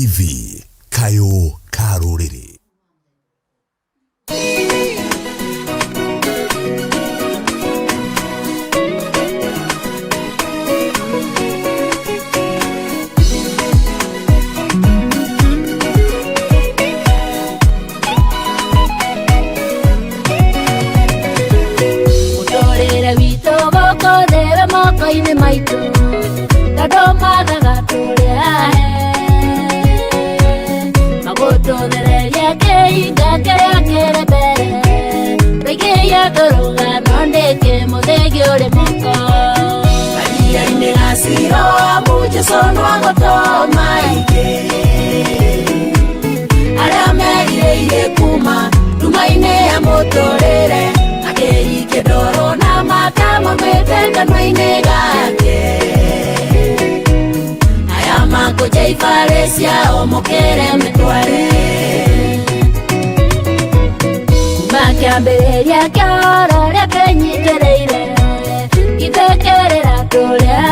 TV Kayo Karuriri. Ine maitu tadoma dagatulia magoto dereya keinga kere bere rege ya doruga nondeke modege ole moko alia ine asiro amuje sono agoto maike ara meire kuma tumaine ya motorere akei kedoro na matamo metenda noine Jai Faresia omokere metware Kumakia beria kiara reke nyitereire Itekerera tulia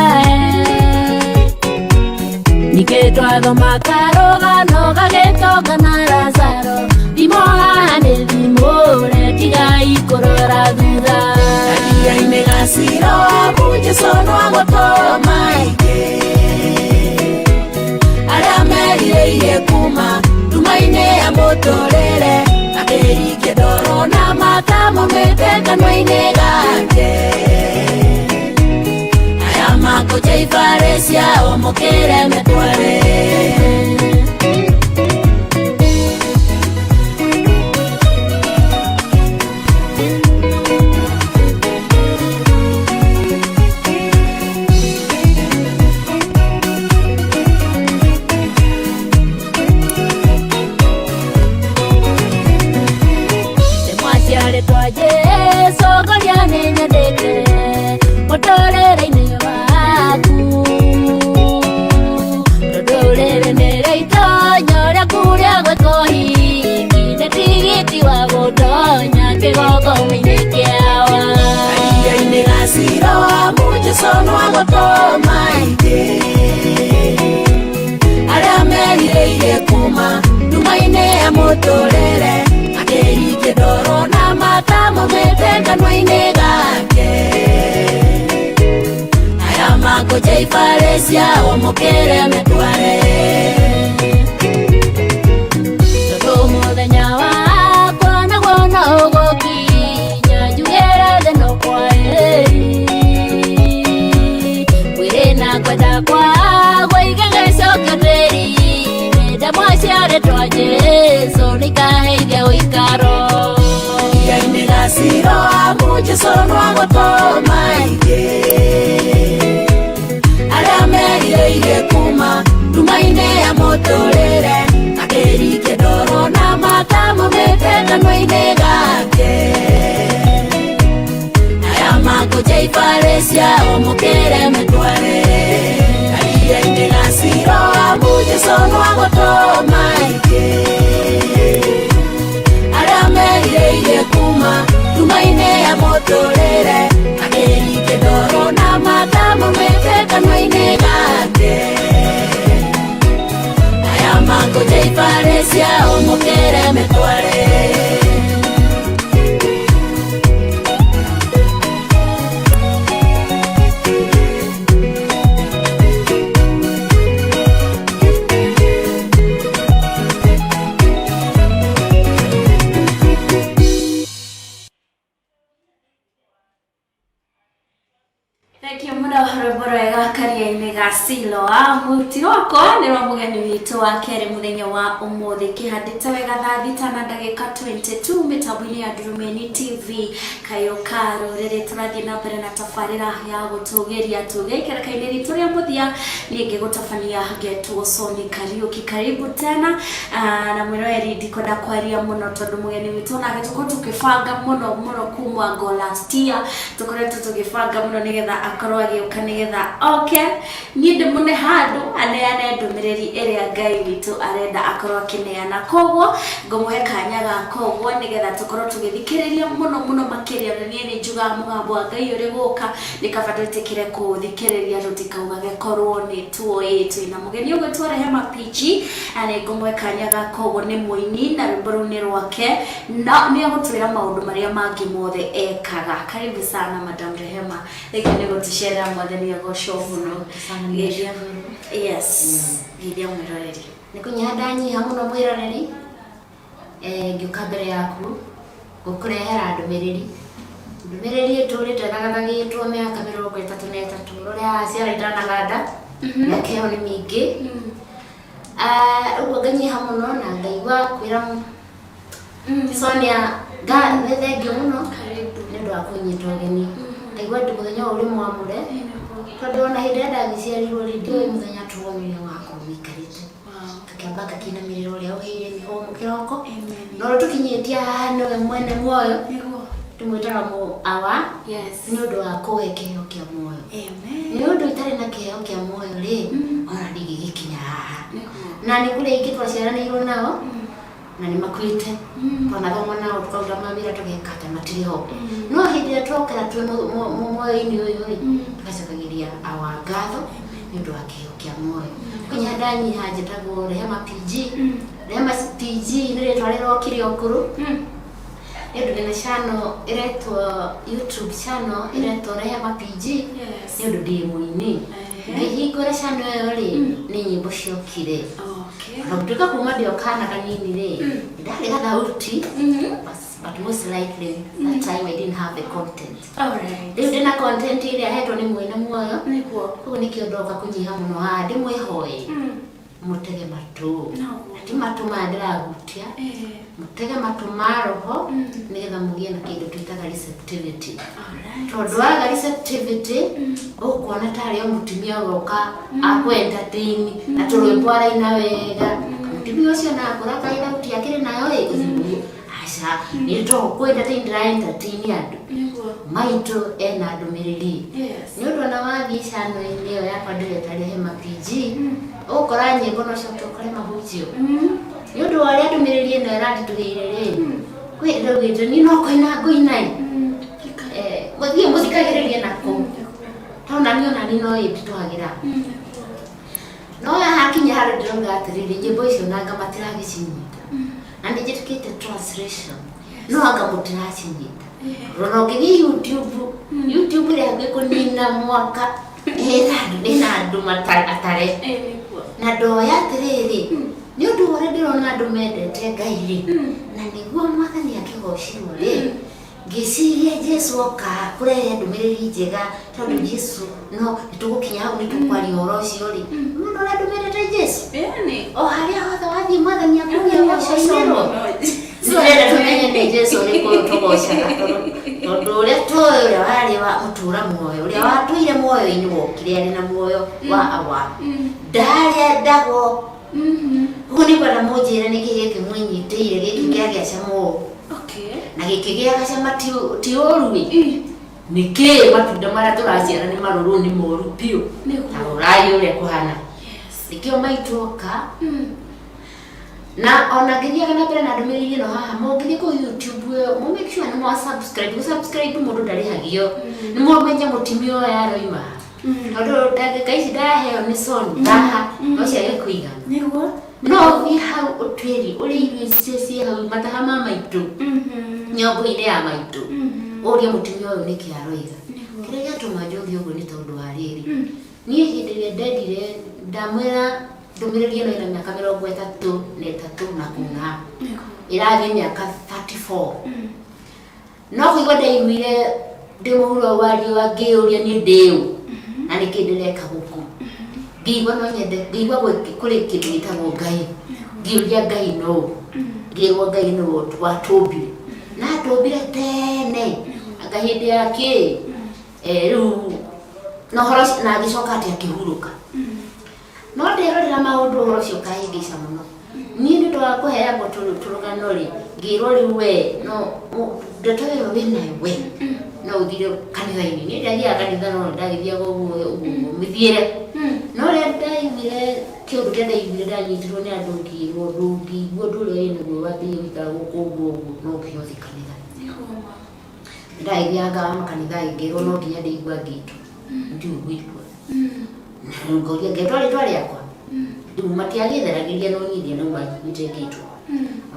Niketwa dhoma karoga noga getoga na razaro Dimohane dimore tiga ikorora duda Alia inegasiro abuje sono agoto maike Iye kuma tumaine ya motorere akeri kedoro na matamo meteka noine gake ayama ko Jai Faresia omokere metware sono agoto maite ara meire kuma tumaine ya motorere akeri kedoro na matamo meteka noine gake aya mako Jai Faresia omokere metware todo modenya wa kwana gona ogoki nyajugera de no kwae Kwada kwa goigenge sokeri meda mwasiare twaje sonika hege oikaro ya inegasiro amuje sono agoto maike ara meire kuma tumaine ya motorere akeri kedoro na matamo meteka noine gake ayama ko Jai Faresia omokere metware Siro abuje sono agoto maike Ara meire kuma tumaine ya motorere akeri kedoro na matamo meteka noine gake ayama ko Jai Faresia omokere metware Gasilo muti wako ni mugeni witu wa kere muthenya wa umuthi kihandite wega thaa thita na ndagika 22 mitambo-ini ya Ndurumeni TV Kayo Karuriri turathie na mbere na tabarira ya gutugeria tugekerekaine ritu ria muthia ningi gutabania getwo Soni Kariuki karibu tena na mwirori ndikonda kwaria muno tondu mugeni witu na gituko tukibanga muno kuma go last year tukoretwo tugibanga muno nigetha akorwo agiuka nigetha okay Niende mune handu aneane ndumiriri iria Ngai witu arenda akorwo akineana koguo ngumuhe kanya ga koguo nigetha tukorwo tugithikiriria muno makiria na nie njuga mugambo wa Ngai uri guka nikabatetikire kuthikiriria tutikaugage korwo ni tuoe twina mugeni ugwetwo Rehema PG ane ngumuhe kanya ga koguo ni muini na rwimbo runi rwake na ni agutwira maundu maria mangi mothe ekaga. Karibu sana Madam Rehema, ekene gutushera mwathani agocwo muno. Yes. Gidia mwiroreri. Nikunyada nyi hamuno mwiroreri. Ngiuka mbere yaku gukurehera ndumiriri. Ndumiriri turite nagatagitwo miaka 33 roria ciara itanaganda. Nakeo ni mingi. Ugo ganyi hamuno na ngaigwa kwira Sonia thengi muno nĩũndũ wa kũnyita ũgeni. Ngaigua ndĩ mũthenya ũrĩ mwamũre tondũ ona hĩndĩ ĩrĩa ndagĩciarirwo rĩ ndiũĩ mũthenya tuonire wakwa wĩikarĩte. Kakĩamba gakinamĩrĩra ũrĩa ũheire mĩhomo kĩroko no rĩu tũkinyĩtie haha nĩwe mwene muoyo tũmwĩtaga Awa nĩũndũ wa kũhe kĩheo kĩa muoyo. Nĩũndũ itarĩ na kĩheo kĩa muoyo rĩ ona ndingĩgĩkinya haha na nĩ kũrĩa ingĩ twaciaranĩirwo nao na ni makwite kona thoma nao tukauga mawira tugekata matiriho no hindi ya twokera twe moyo-ini uyu tugacokagiria Awa ngatho ni undu wa kiheo kia moyo kunya ndanyi hanjitagwo Rehema PG. Rehema PG ni ritwa rirokire okuru ni undu ndina channel iretwo YouTube channel iretwo Rehema PG ni undu ndi muini ngihingura channel iyo ri ni nyimbo ciokire. Nduka kuma ndio kana kanini re ndari gathauti but most likely that time I didn't have the content. Alright. Ndina content ile ahetwo ni mwene muoyo nikuo kuo nikiondoka kunyiha muno ha ndi mwihoe mutege matu ati matu mandira gutia mutege matu maroho nigetha mugie na kindu twitaga receptivity. Alright. Tondu wa receptivity ukuona tari mutumia uroka aku entertain na turwimbo araina wega mutumia ucio na kuraka ira uti akiri nayo ri aca ni to kwenda entertain andu maito ena ndumiriri ni undu na wathi channel iyo yakwa ndireta Rehema PG ukora nyimbo no cio tukore mahujio ni undu wa ria ndumiriri ino iratituhire ri kwenda ugite ni no koina ngoinai muthie muthikagiririe nako tona ni no ititwagira no ya hakinya hari ndironga atiriri nyimbo icio nanga matiragicinyita na ndijitukite translation no anga mutiraciyita rono ngithi YouTube ria ngikunina mwaka ndina andu atare na ndoya atiriri ni undu uri ndirona andu mendete Ngai ri na niguo mwathani akigocirwo ri ngiciria Jesu oka kurehe ndumiriri njega tondu Jesu no nitugukinya hau nitukwaria uhoro ucio ri mundu ura ndumirite Jesu o haria hothe wathie mwathani akuria gocairwo ndirenda tumenye ni Jesu ni kutugocaga tondu uria tuoyo uria wari wa mutura muoyo uria watuire muoyo-ini wokire ari na muoyo wa Awa ndaria ndago huni kwenda munjira niki giki mwinyitire giki kiagia camo na giki giaga cama ti urui niki matunda maria turaciara ni maruru ni moru piu na urai uria kuhana nikio maitoka na ona ngiria kana mbere na ndumiriri no haha mungithi ku YouTube mu make sure ni subscribe mundu ndari hagio ni mumenye mutimio yaroima tondu ndagika ici ndaheo ni son daha no cia gikuiga niguo no vi hau utwiri uri irio cia hau mataha ma maitu nyongo ile ya maitu uria mutimio uyu niki aroiga kiria gatuma njogi uguo ni tondu wa riri nie hindi ria ndendire ndamwira ndumiriri ino ina miaka 33 na kuna irathi miaka 34 no kuigwa ndaiguire ndi muhuro wari wa ngiuria ni ndiu na nikindireka guku ngigwa no nyende ngigwa kuri kindu gitagwo Ngai ngiuria Ngai no ngigwa Ngai no watumbire na tumbire tene anga hindi yake riu no horo na gicoka ati akihuruka no ndirorera maundu horo cio kahingica muno ni ndu wa kuheagwo turugano ri ngirwo riu we no ndeto yo wina we no uthire kanitha-ini ni ndathia kanitha no ndagithia guo mithiire no le ndaimire kio rukenda ibire ndanyitirwo ni andu ngi ndure ni gwo wathi wika gukungu no kiothi kanitha ndaithianga makanitha ingiro no nginya ndeigua gitu ndio gwitwa ngoria ngetwari twari akwa ndu matiagitheragiria no nyithia no magite gitu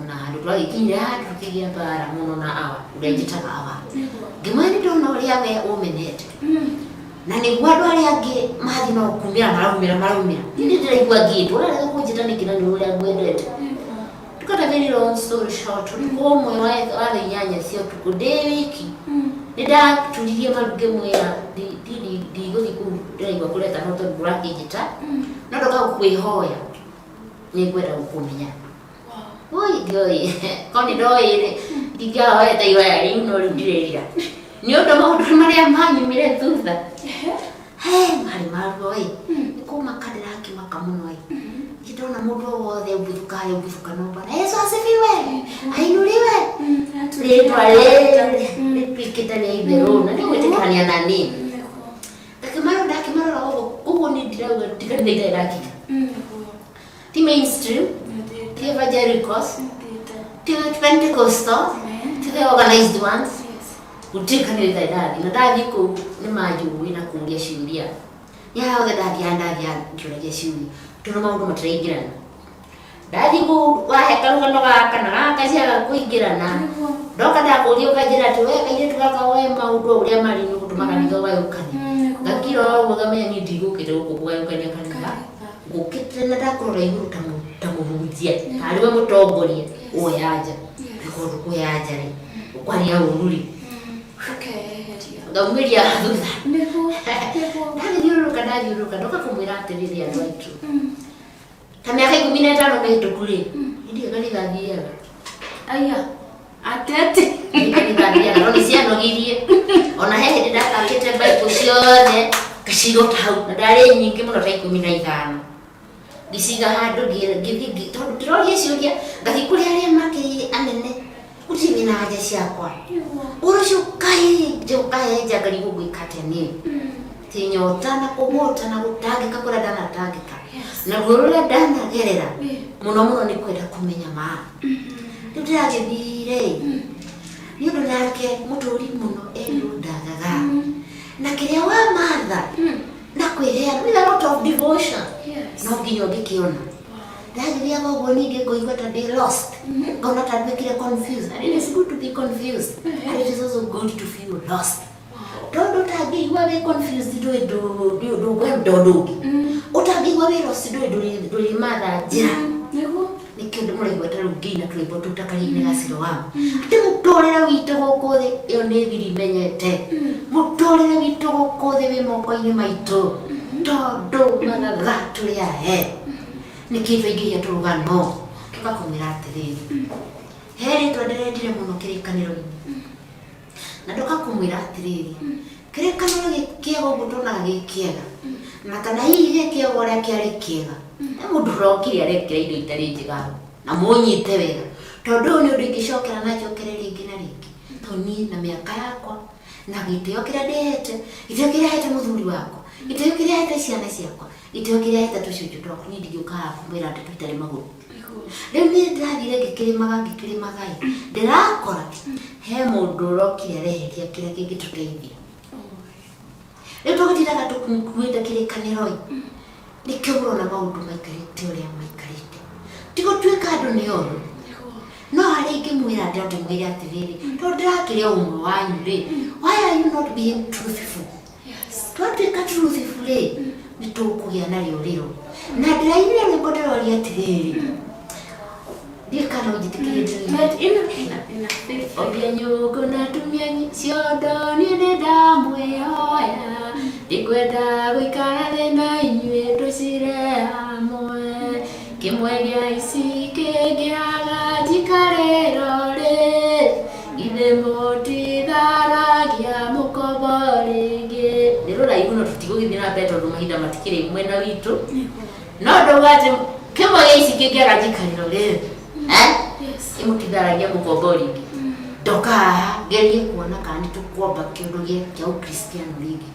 ona handu twagikinya handu tukigia bara muno na awa urejitaga awa ngimani ndona uria we umenete na ni gwadu ari angi mathi no kumira maraumira ndi ndiraigua gitu ora rego kunjita nikina ni uria gwendete tukata very long story short tuko mwe wa nyanya cio tukudewiki nida tulirie maruge mwera di gothi ku ndiraigua kureta no to buraki jita no ndoka kwihoya ni gwenda gukumenya oi koni doire digawe ta iwa ari no ndireria ni ondo maundu maria manyumire thutha mari maroi ko makadira kimaka muno ai kitona mundu wothe ubuthuka no bana Yesu asifiwe ainuriwe twikita ni ibero na ni gwetekania nani ndakimaro ugo ni ndiraga tikanida dakika ti mainstream ti evangelicals ti Pentecostal ti the organized ones utikanida ndadi na ndadi ko ni maju ina kuulia shuhudia yao the ndadi nduraje shuhudia tuno maundu matiraingirana ndadi ko wahekaruga no gakana gakacia kuingirana ndoka ndakuria ukajira ati we kaire tukaka we maundu uria mari ni gutumaka ni gawa ukani ngakiro ugamenya ni ndigukire guku kwa ukani kanitha gukite na ndakurora iguru tamuhunjia ariwe mutongoria oyaja bikorwo kuyaja ri kwani ya ururi ngaumiria thutha ndariuruka ndoka kumwira atiriria andu aitu ta miaka 15 mehitũku-rĩ ndio kanithathiaga aya atete kanithathiaga no nĩcianogirie ona he hĩndĩ ndakakĩte Bible ciothe ngacigota hau na ndarĩ nyingĩ mũno ta 15 ngĩciga handũ ngĩthiĩ tondũ ndĩroria ciũria ngathiĩ kũrĩ arĩa makĩ anene gũtirĩ na haja ciakwa ũrũcio kaĩ nja ngarigwo gwĩka atĩa niĩ tinyota na kũmota na gũtangĩka kũrĩa ndanatangĩka na gurura ndanagerera muno ni kwenda kumenya ma ndirathire ni undu nake muturi muno ndagaga na kiria wa matha na kwirea with a lot of devotion no nginya ngikiona ndagiria gogo ninge ngoigwa ta they lost ngona ta ndikire confused and it is good to be confused and it is also good to feel lost don't tagigwa we confused do gwendondogi utagigwa we lost do matha jira nikindu muraigwa ta rugina twibo tutakari-ini gaciro wa ati mutorera witu guku thi iyo ni thiri menyete mutorera witu guku thi wi moko-ini maitu tondu matha turi ahe nikivaingiria turugano tukakumira atiriri heri twenderendire muno kirikaniro-ini na ndukakumwira atiriri kirikaniro gikiega uguo tuonaga gikiega na kana hihi gikiega uria kiari kiega na mundu urokire arekira indo itari njega na munyite wega tondu ni undu ingicokera na njokere ringi na ringi toni na miaka yakwa na gitio kiria ndihete gitio kiria hete muthuri wakwa gitio kiria hete ciana ciakwa gitio kiria hete tucunju twaku ni ndigiukaga kumwira ati tutari maguru riu ni ndathire ngikirimaga ndirakora he mundu urokire areheria kiria kingituteithia riu tugitiraga tukuite kirikaniro nikiburo na maundu maikarite uria maikarite tigutwika andu ni oru no hari ingimwira ndimwire atiriri tondu ndirakire umwe wanyu ri why are you not being truthful? Twatwika truthful ri nitukugia nario riro na ndirainire rwimbo ndiroria atiriri ndikana ujitikirite obia nyugo na tumia ciondo ni ndamwihoya ndikwenda guikara thi na inyuĩ tũcire hamwe kimwe gĩa ici kĩngĩaga njikarĩro rĩ ithe mũtitharagia mũkombo rĩngĩ nĩ rũraihu no tũtigũgĩthiĩ na mbere tondũ mahinda matikĩrĩ mwena witũ no ndauga atĩ kimwe gĩa ici kĩngĩaga njikarĩro rĩ imũtitharagia mũkombo rĩngĩ ndoka haha ngerie kuona kana nĩ tũkwamba kĩũndũ gĩa ũkristiano rĩngĩ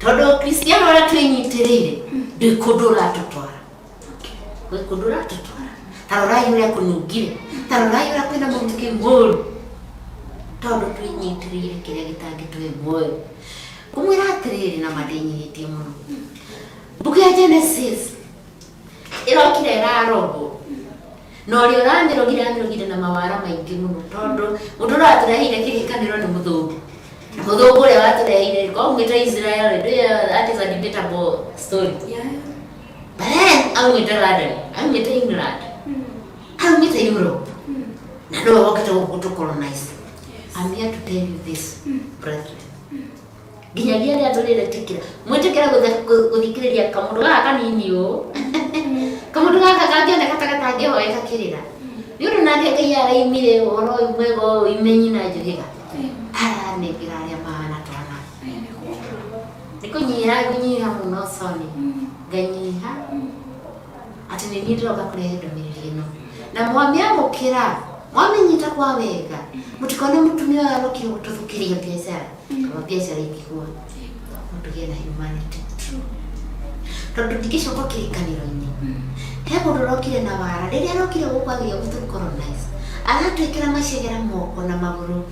Todo Cristiano ara twinyitirire ndikundura tutwara. Kwe kundura tutwara. Tarora yule kunugire. Tarora yule kwenda mutike ngoro. Todo twinyitirire kile gitangitwe moyo. Kumwira atirire na madinyitie muno. Buku ya Genesis irokire rarogo. No ri urandiro na mawara maingi muno tondu mundu raturehire kirikaniro ni muthugu. Muthugu uri waturehire ko mwita Israel that is a debatable story. Yeah. But then amwita London, amwita England. Amwita Europe. Na ndo wakati wa colonize. I'm here to tell you this, brethren. Ginyagia ria turire tikira. Mwitikira guthikiriria kamundu gaka nini yo. Kamundu gaka kangione katagata hoeka kirira. Ni undu nandi Ngai araimire oro imwego imenyi na njuhiga. Ara ne kiraria mahana twana. Nikunyira muno soni. Ganyiha. Ati ni ndiro gakurehe ndomiriri ino. Na mwambia mukira. Mwamenyita kwa wega. Mutikone mutumia arokire gututhukiria biashara. Kama biashara ikikuwa. Mutugie na humanity. Tondu ndikishoka kirikaniro-ini. Hebo ndorokire na wara. Riria arokire gukwagiria gutu colonize. Agatwikira macegera moko na maguru.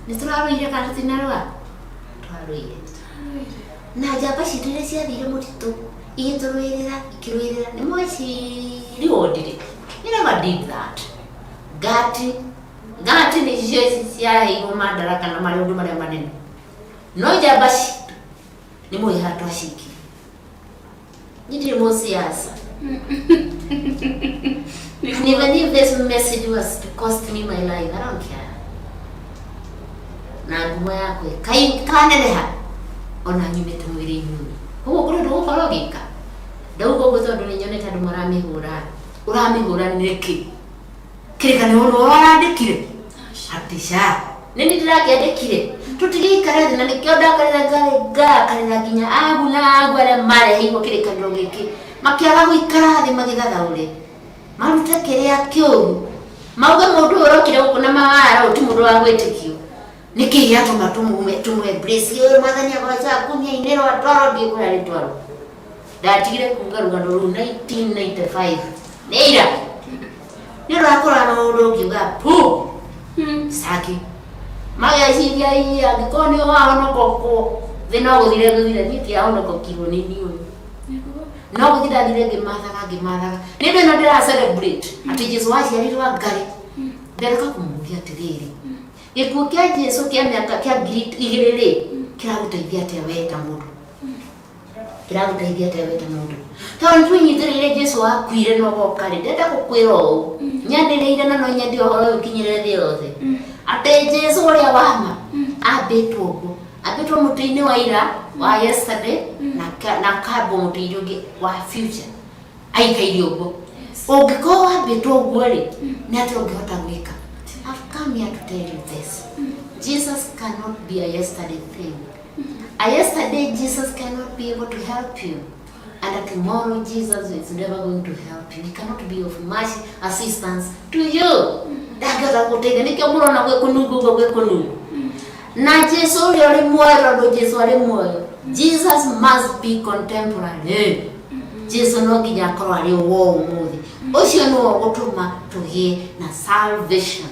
Nituraruire kana tinarwa. Twaruire. Na jamba citire ciathire mutitu. Igituruirira, ikiruirira. Ni moici riodire. You never did that. Gati ni jezi cia higo madaraka na maundu maria manene. No jabashi ni muihatwa shiki. Nidiri mosiasa. And even if this message was to cost me my life, I don't care. Na ngumo yako kai kanereha ona nyumete mwiri nyumi. Huko kuri ndo ukorogika. Ndauko gutondo ni nyoneta ndu uramihura niki. Kirikane ono warandikire. Atisha. Nini ndirakiandikire. Tutigikara thina nikio ndakarira karira ginya agu na agu ara mare higo kirikaniro giki. Makiaga guikara thi magithathaure. Maruta kiria kiuru. Mauga mundu urokire guku na mawara uti mundu wa gwitikio. Niki giatuma tumwe brace yo mathania gwacha kumia inero atwaro ndi kura ritwaro. Ndatigire kuga rugano ru 1995. Neira. Nero akora na mundu ukiuga pu. Saki. Mageciria ii angikoni wahono koko. Thina guthire niki ahono kokirwo ni niu. No guthira thire ngimathaga. Nindo no ndira celebrate. Ati Jesu waciarirwo Ngai. Ndereka kumugia atiriri. Gikuo kia Jesu kia miaka kia 2000 kiraguteithia atia we ta mundu. Kiraguteithia atia we ta mundu. Tondu twinyitirire Jesu akuire no gokari. Ndenda gukwira u. Nyandireire na no nyandi ohoro ukinyire thi yothe. Ate Jesu uria wama abetwo go. Abetwo mutini wa ira wa yesterday na kabo mutini ungi wa future. Aikairio go. Ungiko abetwo go ri ni ati ungihota gwika. I've come here to tell you this. Jesus cannot be a yesterday thing. A yesterday Jesus cannot be able to help you. And a tomorrow Jesus is never going to help you. He cannot be of much assistance to you. Dagara kutega nikyo murona gwe kunungu. Na Jesu uri mwoyo ndo Jesu ari mwoyo. Jesus must be contemporary. Jesu no ginya korwa ari wo umuthi. Ucio no gutuma tugie na salvation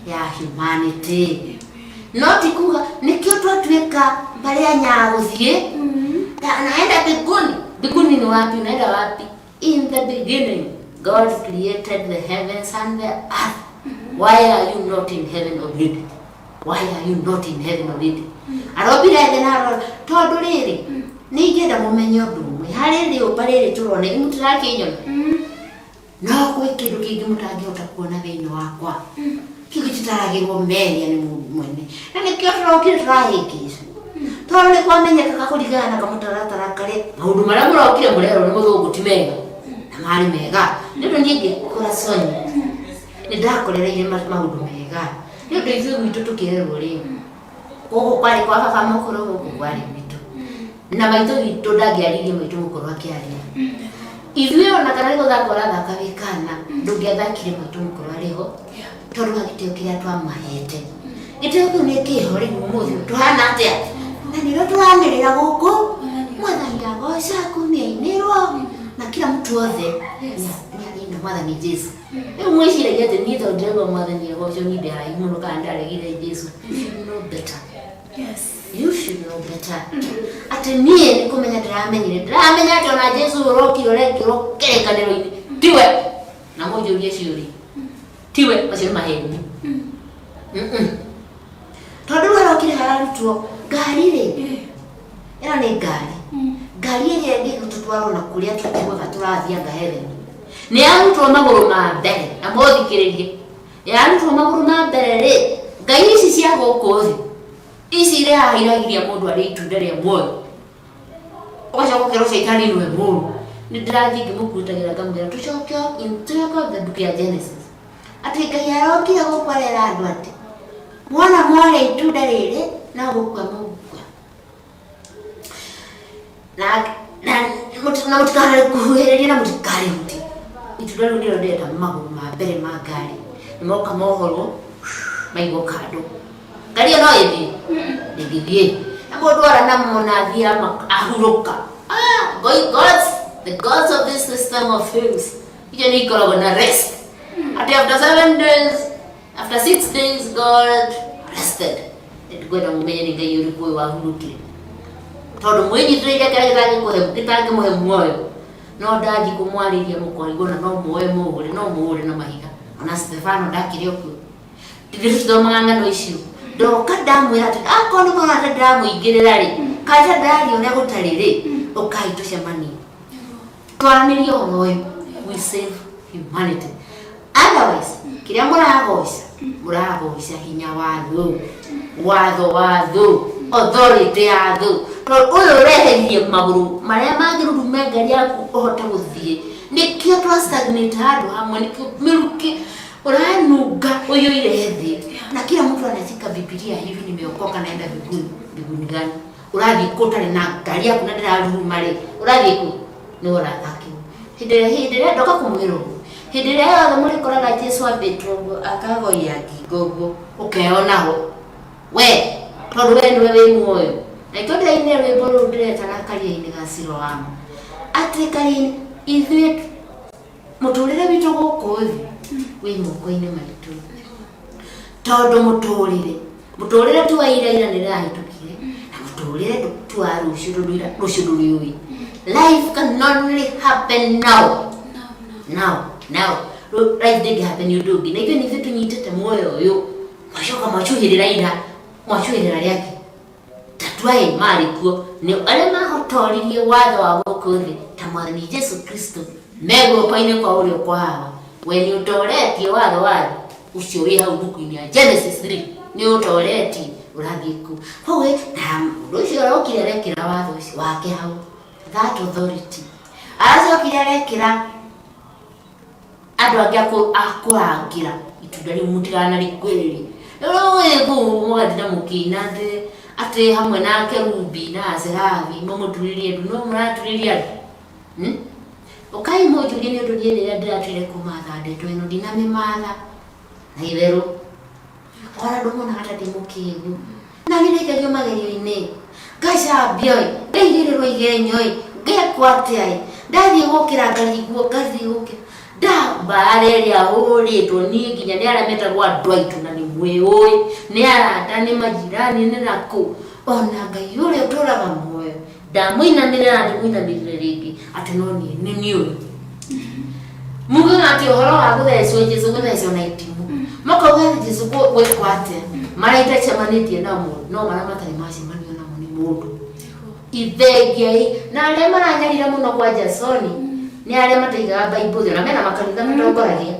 ya humanity. Not kuga nikyo twatweka baria nyaguthie. Naenda biguni. Biguni ni wapi? Naenda wapi? In the beginning God created the heavens and the earth. Why are you not in heaven already? Why are you not in heaven already? Arobira thena tondu riri ningenda mumenye undu umwe hari ri upariri turone imutirakinyona no kwi kindu kingi mutangihota kuona thiini wakwa kingi kitaragirwo meria ni mwene na nikio turokire turahingisa tondu ni kwamenyeka kurigana na kamutaratara kare maundu maria murokire murero ni muthungu ti mega na mari mega nindu ningi kura soni ni ndakorereire maundu mega nindu ithu gwitu tukirerwo ri gogo kwari kwa baba mukuru gogo kwari bitu na maitho gitu ndagiaririe maitu mukuru akiaria ithuĩ ona kana gũthakora thakabikana ndũngĩathakire maitu mukuru ariho tondu gitio kiria twamahete gitio kiu ni kiho ri umuthi tuhana atia Na ndio twanirira guku. Mwathani agoca kumia-inĩrwo na kila mtu othe nĩ Mwathani Jesu. Rĩu mwĩciragia atĩ niĩ tondũ ndĩrauga Mwathani agocwo nĩ ndĩraraihu mũno kana ndaregire Jesu. You should know better. Yes. You should know better. Atĩ niĩ nĩ kũmenya ndĩramenya atĩ ona Jesu ũrokire ũrekĩrwo kĩrĩkanĩro-inĩ tiwe na mũnjũrie ciũria tiwe macio nĩ maheni. Tondũ arokire hararutwo ngari rĩ ĩno nĩ ngari ĩrĩa ĩngĩtũtwara na kũrĩa tũthiaga tũrathianga heaven. Nĩ yarutwo magũrũ ma mbere na mũthikĩrĩrie yarutwo magũrũ ma mbere rĩ ngai ici cia gũkũ thĩ ici irahiragiria mũndũ arĩ itunda rĩa muoyo ũgacoka ũkerwo Shaitani nĩwe mũũru. Nĩ ndĩrathiĩ ngĩmũkurutagĩra ngamwĩra tũcoke into the book ya Genesis atĩ Ngai arokire gũkũ arera andũ atĩ mwana mwarĩa itunda rĩrĩ na gũkua mũgukua na mũtikanarĩkuhĩrĩrie na mũtikarĩhutie. Itunda rĩu nĩrĩo ndĩreta magũrũ ma mbere ma ngari nĩmoka mohoro maigwo kando. Ngari ĩyo no ĩthiĩ ndĩngĩthiĩ na mũndũ aranamo na athiĩ ahurũka. The gods of this system of things icio nĩ ikoragwo na rest. At after 7 days, after 6 days, God rested. Ngwenda mũmenye nĩ Ngai ũrĩkũ ũyũ wahurũkire. Tondũ mwĩnyitĩrĩire kĩrĩa gĩtangĩmũhe muoyo no ndathiĩ kũmwarĩria mũkũrigwo na no muoe mũhũre no mũhũre na mahiga. Ona Stefano ndakĩrĩ okuo. Ndĩthomaga ng'ano icio. Ndoka ndamwĩra atĩ akorwo nĩ mwana atĩ ndĩramũingĩrĩra rĩ kaita ndario ũrĩa gũtarĩ rĩ ũkai tũcemanie. Twaranĩrie ũhoro ũyũ. We save humanity. Otherwise, kĩrĩa mũragoca hinya wa thũ authority ya thũ. Ũyũ ũreherie magũrũ marĩa mangĩrurume ngari yaku ũhote gũthiĩ. Nĩkĩo twa stagnate handũ hamwe nĩkĩo mĩrukĩ ũranunga ũyũire thĩ. Na kila mtu anashika Biblia hivi nimeokoka naenda mbinguni gani? Ũrathiĩ kũtarĩ na ngari yaku na ndĩraruruma rĩ ũrathiĩ kũ? Nĩ ũrathakĩrwo. Hĩndĩ ĩrĩa ndoka kũmwĩra ũguo hĩndĩ ĩrĩa yothe mũrĩkoraga Jesu ambĩtwo akagoia ngingo ũguo ũkeonaho we tondũ we nĩwe wĩ muoyo. Na ithuĩ ndĩrainĩra rwĩmbo rũu ndĩretaga Karia-inĩ ga Siloamu atĩ Karia-inĩ ithuĩ mũtũrĩre witũ gũkũ thĩ wĩ moko-inĩ maitũ. Tondũ mũtũrĩre tu wa ira nĩ rĩrahĩtũkire na mũtũrĩre tu wa rũciũ ndũrĩũĩ. Life can only happen now. Life ndĩngĩhappen ũndũ ũngĩ. Na ithuĩ nĩthuĩ tũnyitĩte muoyo ũyũ mwacoka mwacuhĩrĩra ira mwacuhĩrĩra rĩake tatuaĩ marĩ kuo nĩ arĩa mahotoririe watho wa gũkũ thĩ ta Mwathani Jesu Kristo me guoko-inĩ kwa ũrĩo kwa hawa. We nĩ ũtoretie watho wa ucio wĩ hau mbuku-inĩ ya Genesis 3 nĩ ũtoretie ũrathiĩ kũ. Koguo na ũndũ ũcio arokire arekĩra watho ũcio wake hau that authority aracokire arekĩra andũ angĩ akũrangĩra itunda rĩu mũtiganarĩkuĩrĩrie. Rĩu mũgatinda mũkĩina atĩ hamwe na kerubi na serafi mũmũturĩrie andũ no mũraturĩria andũ. Ũkai mũnjũrie nĩ ũndũ rĩrĩa ndĩratuire kũmatha ndeto ĩno ndinamĩmatha na itherũ. Ona ndũmonaga ta ndĩ mũkĩĩgu na nĩrĩkagia magerio-inĩ ngacambia ngaigĩrĩrwo igenyo ngekwo atĩa ndathiĩ gũkĩra ngarigwo ngathiĩ gũkĩra ndambara ĩrĩa hũrĩtwo niĩ nginya nĩ arĩa metagwo andũ aitũ na nĩ mwĩũĩ nĩ arata nĩ majirani nĩ nakũ ona Ngai ũrĩa ũtũraga muoyo ndamũinamĩrĩra na ndĩmũinamĩrĩre rĩngĩ atĩ no niĩ nĩ ũyũ. Mugaga atĩ ũhoro wa gũthecwo Jesũ gũthecwo na itimũ makauga atĩ Jesũ gwĩkwo atĩa marĩa itacemanĩtie namo no marĩa matarĩ macemanio namo nĩ mũndũ ithengiai na arĩa maranyarira mũno kwa Jasoni nĩ arĩa mataigaga Bible na mena makanitha matongoragia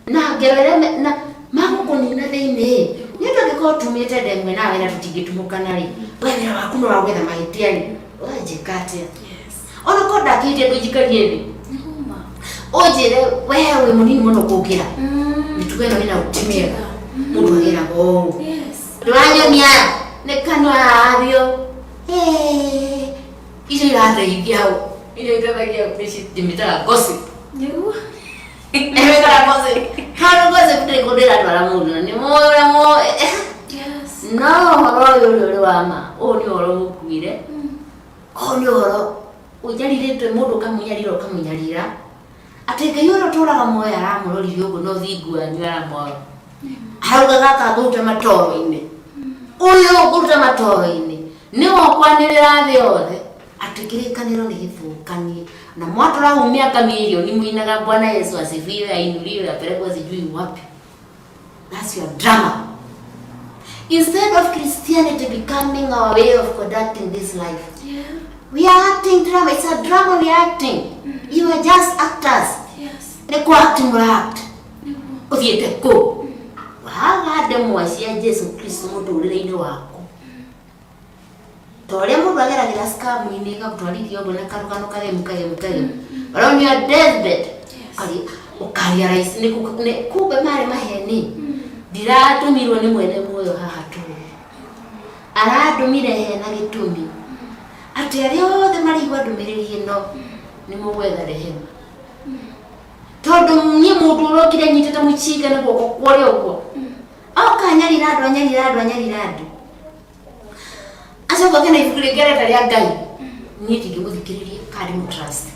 na ngerere na magũkũnina thĩinĩ nĩ ũndũ angĩkorwo tumĩte ndemwe nawe na tũtingĩtumũkana rĩ we wĩra waku nĩ wa gwetha mahĩtia rĩ ũranjĩka atĩa? Ona korwo ndakĩhĩtia andũ njikarie thĩ ũnjĩre we wĩ mũnini mũno kũngĩra mĩtugo ĩno ĩna gũtimĩra mũndũ agĩraga ũũ ndũranyonia nĩ kanua athio icio irateithia hau icio iteithagia ndĩmĩtaga gossip. Emekara gossip handũ gossip ndĩrĩ kũndĩra andũ arĩa mũndũ na nĩ mũndũ no horo uri wama oni oro mukuire oni oro ujaririte mundu kamunyarira ati Ngai oro turaga moya aramurori yogo no thingu anyu aramoyo hauga gaka guta matoro-ini uyu guta matoro-ini ni okwanirira thi yothe ati kirikaniro ni githukanie na mwatora umia kamilioni muinaga Bwana Yesu asifiwe ainuliwe apelekwe sijui wapi. That's your drama. Instead of Christianity becoming our way of conducting this life, we are acting drama. It's a drama we are acting. You are just actors. Yes. Neko acting will act. Uthiete ko. Wahagade mwacia Jesu Kristo muturire-ini waku. Tore mundu ageragira scam ini gakutwarithio ngo na karugano kage. But on your deathbed, ukaria rais ni kube mari maheni. Ndiratumiro ni mwene muoyo haha tu. Aratumire hena gitumi. Ati ari othe marigwa ndumiriri ino ni mugwetha rehema. Tondu ni mundu urokire nyitete muchinga na guoko kwore uguo. Akanyarira andu. Acoka kana ifukire gereta ria Ngai. Ni tingimuthikiria kari mu trust.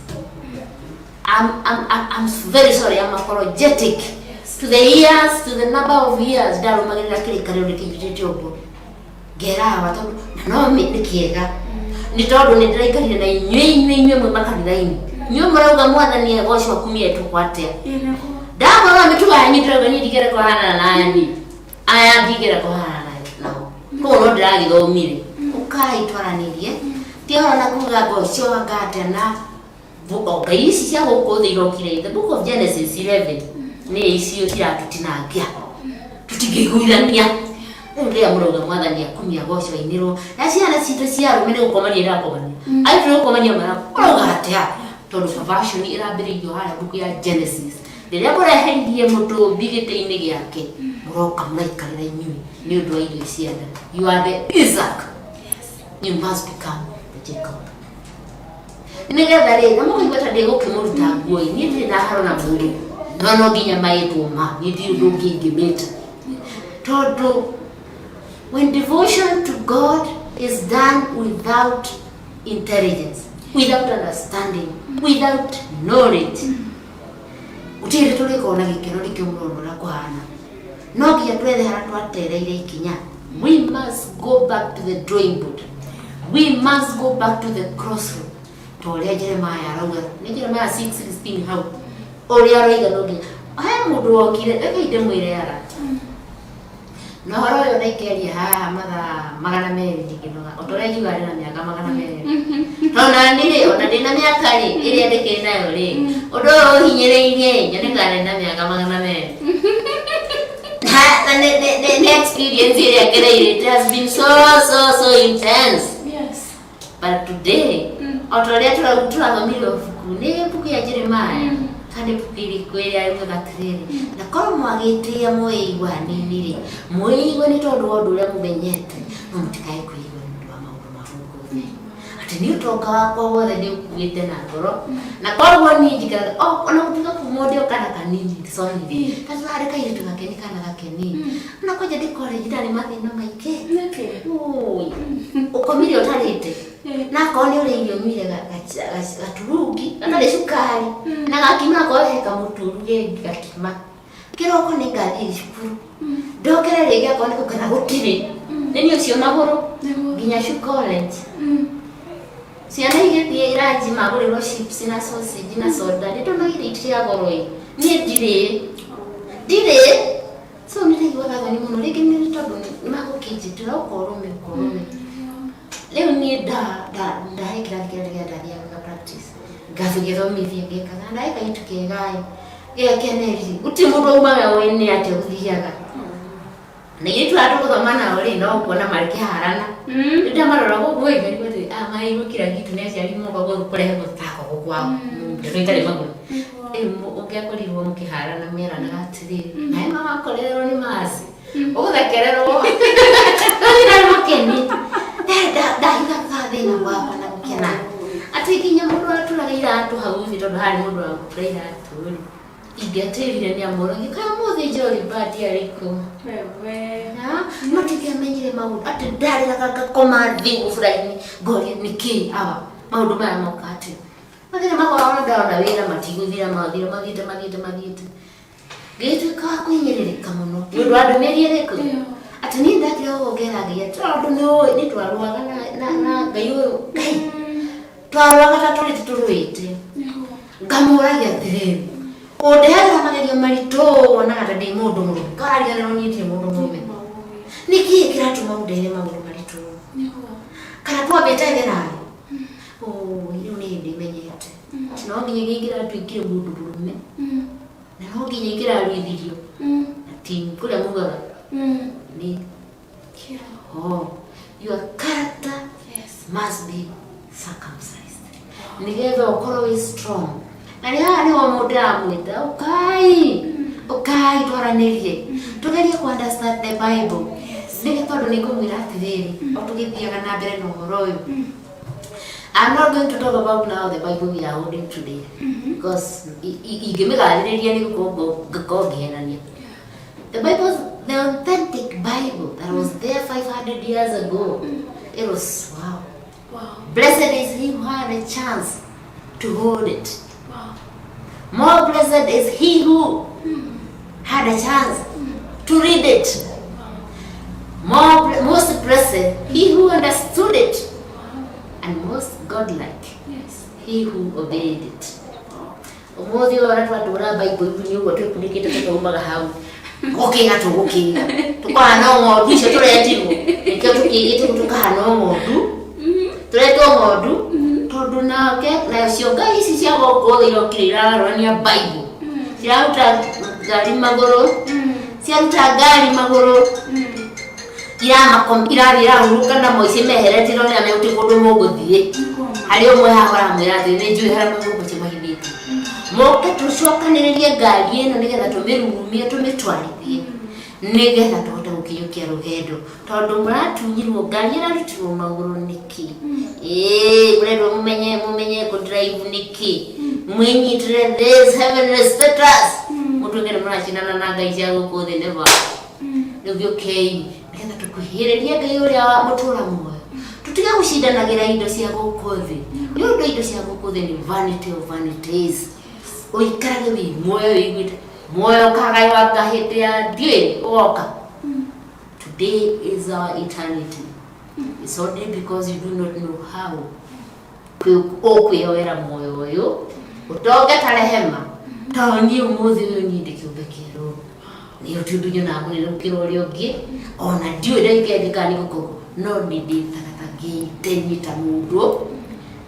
I'm very sorry. I'm apologetic to the years, to the number of years darumagirira kirikari urikijitete uguo. Gera watu no nikiega. Ni tondu ni ndiraikaria na inywe mwe makanitha-ini. Nywe murauga mwathani egocwo kumie tukwatia. Ndamwa mituga yanyitira ni ndigere kwa hana nani. Aya ndigere kwa hana nao. Ko no ndiragithomire. Ukaitwaranirie. Tiora na kuga gocio ngatena. Buko isi cia gukuthi irokire. The book of Genesis 11 ni icio ciratutinangia. Tutingiguithania. Ndia muroga mwathani akumia gocio iniro. Na ciana citu cia rumire gukomania irakomania. Aitire gukomania mara. Muroga atia. Tondu perversion irambiririo haria buku ya Genesis. Riria mureherie mutu bigite-ini giake. Muroka muraikarira inyui. Ni undu wa irio ciana. You are the Isaac. You must become the Jacob. Nigetha rĩrĩ mũkũigua ndĩ gũkĩmũruta nguo ni ndĩ na haro na mũndũ no nginya maĩtwo ma ni ndĩ ũndũ ũngĩ ingĩmĩta tondu when devotion to God is done without intelligence, without understanding, without knowledge, utire turikona gikeno rikio mũrona kuhana no nginya twethe hara twatereire ikinya. We must go back to the drawing board. We must go back to the crossroad. Toria Jeremiah arauga ni Jeremiah 6:16 hau oria araiga no nginya he mundu wokire ekaite mwire ara no horo yo ndaikeria haha magana meri ndikinoga otoria yuga na miaka magana meri tona nire ona ndina miaka ri iria ndikiri nayo ri undu uhinyireirie nyone ngare na miaka magana meri the experience iria ngereire, it has been so intense. Yes. But today otoria turathomire buku ni buku ya Jeremiah kandi buku irikwira ari mugatiriri na korwo mwagitia muigwa nini ri muigwa ni tondu wa uria mumenyete no mutikai kuigwa ndu wa maundu mafungu ati ni utonga wakwa wothe ni ukuite na ngoro na korwo ni njikara ona gutiga kumondio kana kanini sorry tatu hari kairitu gakeni kana gakeni na kwaje ndikore ndari mathina maingĩ ukomire utarite na koni uri irio mire gaturungi kana cukari na gakima koheka muturuge gakima kiroko ni ngathi cukuru ndokere rege akoni kana gutire nini ucio maguru nginya college ciana igithie iranji maguriro chips na sausage na soda ndito no iritia goroi ni dire so nitaiwa ni muno rege ni tondu ni magukiji turokorume leo ni ndahekira kĩrĩa practice ngathugithomithia ngĩkaga ndaika itu kĩgai gĩakeneri uti mũndũ umaga wene ati gũthiaga na itu atu gũthoma nao rĩ no kuona marĩ kĩharana ndio marora gũkũ igari gũtĩ mai gũkira gitu nĩ aciari mũga gũkũrehe gũthako gũkwao ndio itarĩ magũrũ ũngĩakorirwo mũkĩharana mĩeranaga atĩrĩrĩ naĩ mama akorererwo nĩ masi ũgũthekererwo nĩ makeni da thina wako na gukena ati kinya mundu aturagira atu hau hivi tondu hari mundu wa kuraira atu Igaterire ni amorangi kama mothe jori badi ariko wewe na matike menyire maundu ati ndari na koma thigu furaini gori niki aba maundu maya mokati mathire makora ndaona wira matiguthira mathite gitu ka kwinyirika muno ndu andu merire ko ati ni ndakira ogera ngia tondu ni twarwaga na ngai uyu ngai twarwaga taturuite ngamuragia thiri odera magerio marito wona ata ndi mundu muno kari ana onyiti mundu mume niki kiratuma udere maundu marito kana kwa betele nayo iyo ni ndi menyete no ngingira twikire mundu mume na no ngingira rithirio ati kule mugaga ni your character must be circumcised nigetha ukorwo strong na ni wa muda mwita ukai twaranirie tugerie ku understand the Bible nige tondu ni kumwira atiriri otugithiaga na mbere no horo uyu. I'm not going to talk about now the Bible we are holding today because igimigaririria ni gukongienania. The Bible, the authentic Bible that was there 500 years ago, it was wow. Blessed is he who had a chance to hold it. More blessed is he who had a chance to read it. Most blessed he who understood it. And most godlike he who obeyed it. Omothi ora twatura Bible ni ugo twikundikite tukumaga hau. Okay ngatugukinya. Tukana ng'ondu icio turetirwo. Nikio tukigite tukahana ng'ondu. Turetwo ng'ondu. Tondu nake na cio ngai ici cia goko irokirira ronia Bible. Ciaruta gari maguru. Ciaruta gari maguru. Irarira uruka na moici meheretiro ni ameuti kundu muguthie. Hari umwe hahora mwira thi ni njui hara maguru mahithite. Moke tucokaniririe ngari ino nigetha tumirumie tumitwarithie nigetha tuhote gukinyukia rugendo tondu muratunyirwo ngari irarutirwo maguru niki murendwo mumenye ku drive niki mwinyitire this heavenly status mutungere muracindana na ngai cia guku thi neva niguo kei nigetha tukuhiririe ngai uria mutura muoyo tutiga gucindanagira indo cia guku thi nundu indo cia guku thi ni vanity of vanities. Oikarage wi moyo igwite moyo kagai wakahete ya die oka. Today is our eternity. It's only because you do not know how kwiyowera moyo oyo utoge tarehema toni umuthi uyu nyinde kiumbe kero ni utundu nyona ngune rukiro riogi ona dio ndikendika ni guko no ndithagatagie tenita mundu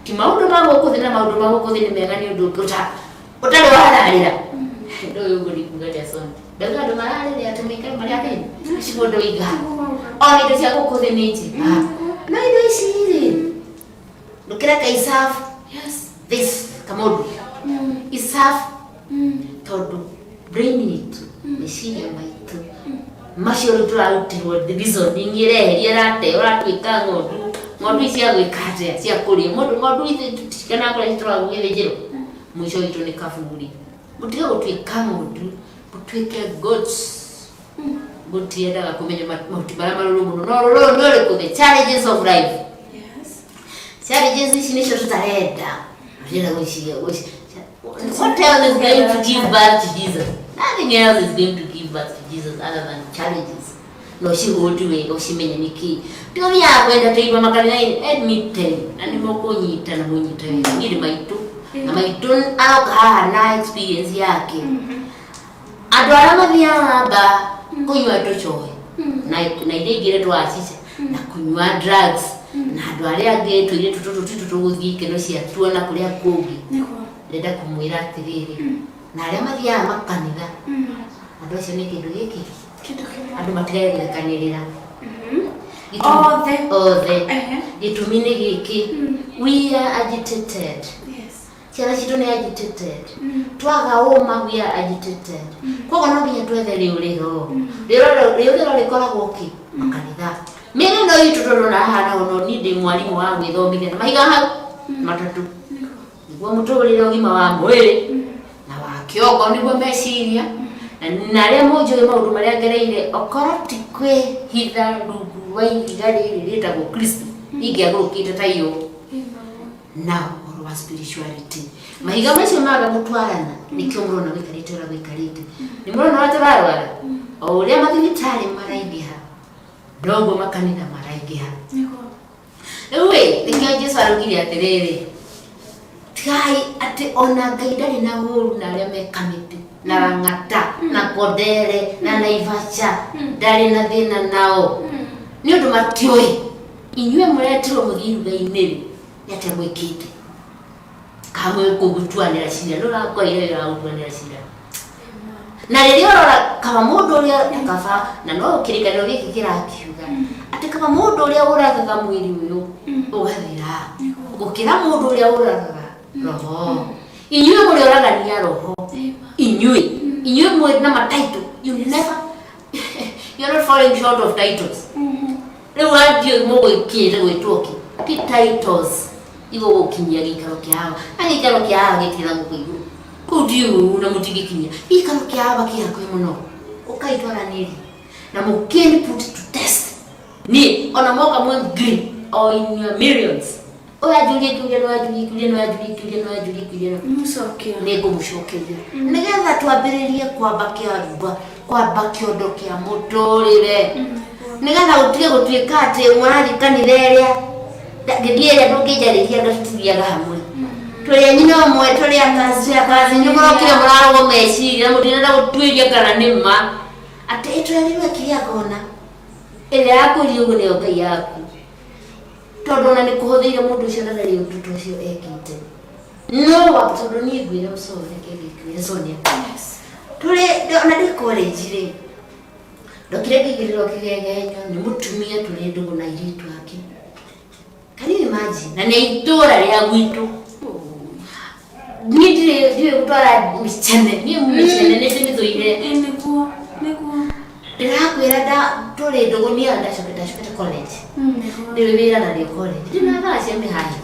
ti maundu magukuthina maundu magukuthina mega ni undu utari wararira ndo yugo ndikugatia sonde daga ndo mararira atumika mari akeni shibondo iga oni ndo cia gukuthiniti na indo ici lukira kaisaf this kamodu isaf todo bring it meciria maitu macio turarutirwo division ngireheria rate uratwika ng'ondu icia gwikate cia kuria ng'ondu ici kana kora turagugithijiro mwisho itu ni kafuri mutiga gutwika ng'ondu mutwike goats gutienda kumenya mutibara maruru muno no ku the challenges of life. Challenges ici nicio tutarenda ndira gwiciria what else is going to give birth to Jesus? Nothing else is going to give birth to Jesus other than challenges. No shigoti we oshimenya niki ndio ya kwenda teiba makanisa admit na nimokonyita na munyita ngiri maitu na maitu aka na experience yake adwara mathianga kunywa tochoe na idegire twasise na kunywa drugs na adwari age twire tutuguthie keno cia tuona kuria kungi ndenda kumwira atiriri na aria mathianga makanitha andu acio ni kindu giki andu matigaire kanirira othe gitumine giki we are agitated. Ciana citu ni agitated. Twaga uma we are agitated. Kwa no nginya twethe riuriro rikoragwo ki makanitha mimi no itu tondu na hana no ndi mwalimu wa gwithomithia na mahiga hau matatu niguo muturire ugima wa mwiri na wa kiongo niguo meciria na aria munjui maundu maria ngereire okorwo ti kwihitha rungu wa ihiga riri ritagwo Kristo ingiagurukite ta iyo na oro wa spirituality mahiga macio maga gutwarana nikio murona wikarite ora wikarite ni murona watarara o uria mathibitari maraigiha ndogo makanitha maraigiha ewe nikio Jesu arugire atiriri tigai ati ona Ngai ndari na uru na aria mekamite na Rang'ata na Kodere na Naivasha ndari na thina nao ni undu matioi inyue muretirwo muthiruga-ini ni atia mwikite kamwe kugutuanira cira nuragwa ile ya gutuanira cira na riria urora kama mundu uria takaba na no kirikano giki kirakiuga ati kama mundu uria uragaga mwiri uyu ugathira gukira mundu uria uragaga roho inyue muri uragania roho inyue mwe na matitle you never you're not falling short of titles leo adio mogo ikire gwitwoki ti titles igo gukinyia gikaro kiao ani gikaro kiao gitira gukuigu kudiu na mutigikinya gikaro kiao bakiyakwe muno ukaitwara niri na mukeni put to test ni ona moka mwe green or in your millions oya julie musoke nego mushokeria nigetha twambiririe kwambakia ruba kwambakia ndokia mutorire nigetha utige gutwika ati mwari kanitheria ngithieria ndungijariria ndatuthiaga hamwe turi nyina omwe turi akazi nyumurokire murarwo meciria mutinenda gutwiria kana nima ati itwerirwe kiria ngona ile yako iliugo ni Ngai yaku tondu na nikuhuthiire mundu ucio na ndarĩ ũndũ ucio ekite no wa tondu ni ngwire ucore kegikire Sonia turi ona ndi college ri ndokire kigiriro kigegenyo ni mutumia turi ndugu na iritu ake can you imagine na ni itura ria gwitu ni ndiye gutwara michene ni ndithuire niguo ndirakwira da turi ndugu ni ndacokete college ndibira na ndi college ndina thacia mihari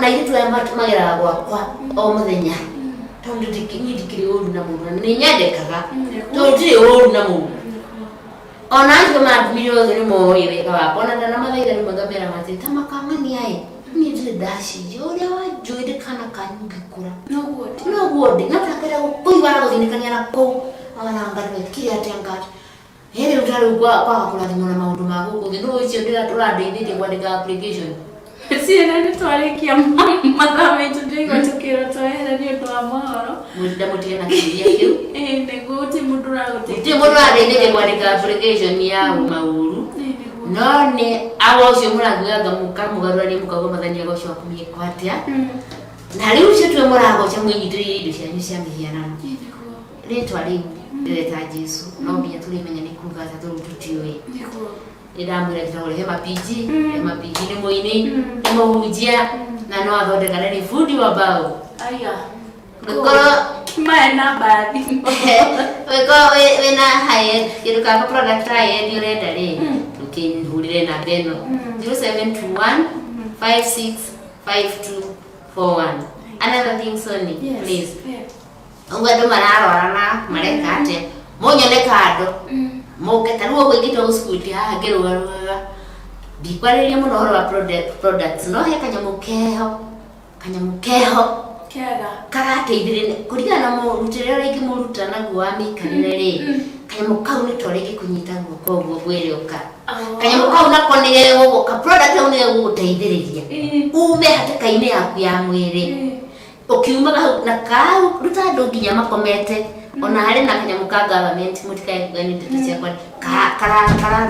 na iritu ya magera gwakwa o muthenya tondu ndikiri uru na mundu ni nyendekaga tondu ndiri uru na mundu ona ndio mabiyo ni moyo weka wapo na ndana mathaitha ni magamera matita makangania ni ndiri dashi uria wajuire kana kanyugikura no guode na takira kuiwara guthinikania na ko ona ngarwe kiri atengata hele utari kwa kurathimana maundu ma guku ndu ucio ndira turandeithia kwandika application siena ni twarikia mathame tudigo tukiro twahera ni ndo amoro muda mutia na kiria kiu nego ti mundu ragote ti mundu arendeithia kwandika application ya mauru no ni awo ucio muraguaga mukamugarurania mukago mathania gocio akumie kwatia na riu ucio twe murago cia mwinyitiririe indo cianyu cia mihianano ritwa riu reta Jesu no biya tulimenya ni kuga ta tututiwe ndamwira ndore mapiji ni moini ni mohujia na no athondeka ni fundi wa bao aya ngoro maena baadhi we na haye kiruka kwa product haye ndio renda ri ukihurire na beno 0721 565241 another thing Sony please ngwendo mararora na mareka ate monyone kado moke taruo gwigitwo squid ha ngirugaruga ndikwariria muno horo wa products no he kanyamukeho kega karateithire kurigana na murutire rege muruta na gwa mikarire ri kanyamukau ni torege kunyita guko gwo gwirioka kanyamukau na konire gwo ka product ni guteithiriria ume hatakaine yaku ya mwiri ukiumaga na kau ruta nginya makomete ona hari na kanyamuka government mutikae kugani tete ciakwa kara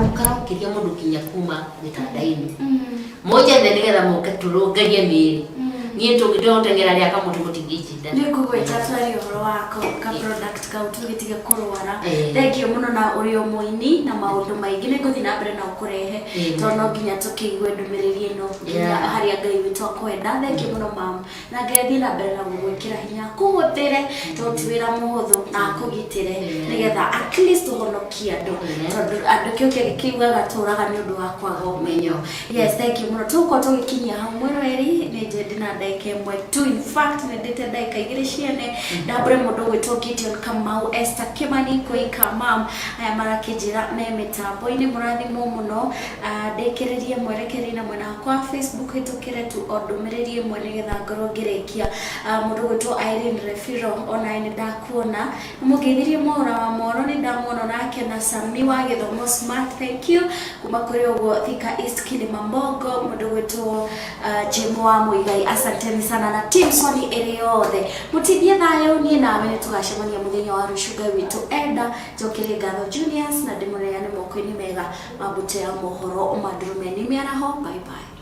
kiria mundu kinya kuma gitandaini moja ndenegera muke turugarie miri nie tugitotengera ria kamutu mutingijinda ni kugweta twari horo wako ka product ka utugitige kurwara thengio muno na uri omoini na maundu maingi ni guthi na mbere na ukurehe tono nginya tukiigwe ndumiriri ino hari Ngai witu akwenda thengio muno mam na ngethi na mbere na gugwikira hinya kuguthire totiwira muhuthu na kugitire nigetha at least uhonokia andu kioke kiugaga turaga ni undu wa kwaga umenyo. Yes, thank you muno tuko tugikinyia hamwe reri ni jendi na ndaike mwe tu. In fact ni ndete ndaika igire ciene ndabure mundu gwitwo Gideon Kamau, Esther Kimani kuika mam aya marakijira me mitambo ini murathimo muno ndikiririe mwerekeri na mwena kwa Facebook hitukire tu ondumirerie mwe nigetha ngoro ngirekia mundu gwitwo Irene Refiro ona ni ndakuona mugithirie mohora wa moro ni ndamuona nake na Sami wa Githomo Smart. Thank you kuma kuri ugo Thika East Kilimambogo mundu gwitwo Jemo wa Muigai. Asanteni sana na team Sony ere yothe mutithie thayo ni nawe ni tugacemania muthenya wa rushuga witu enda jokire Ngatho Juniors na ndimureane moko-ini mega mabute ya mohoro Madurumeni miaraho. Bye bye.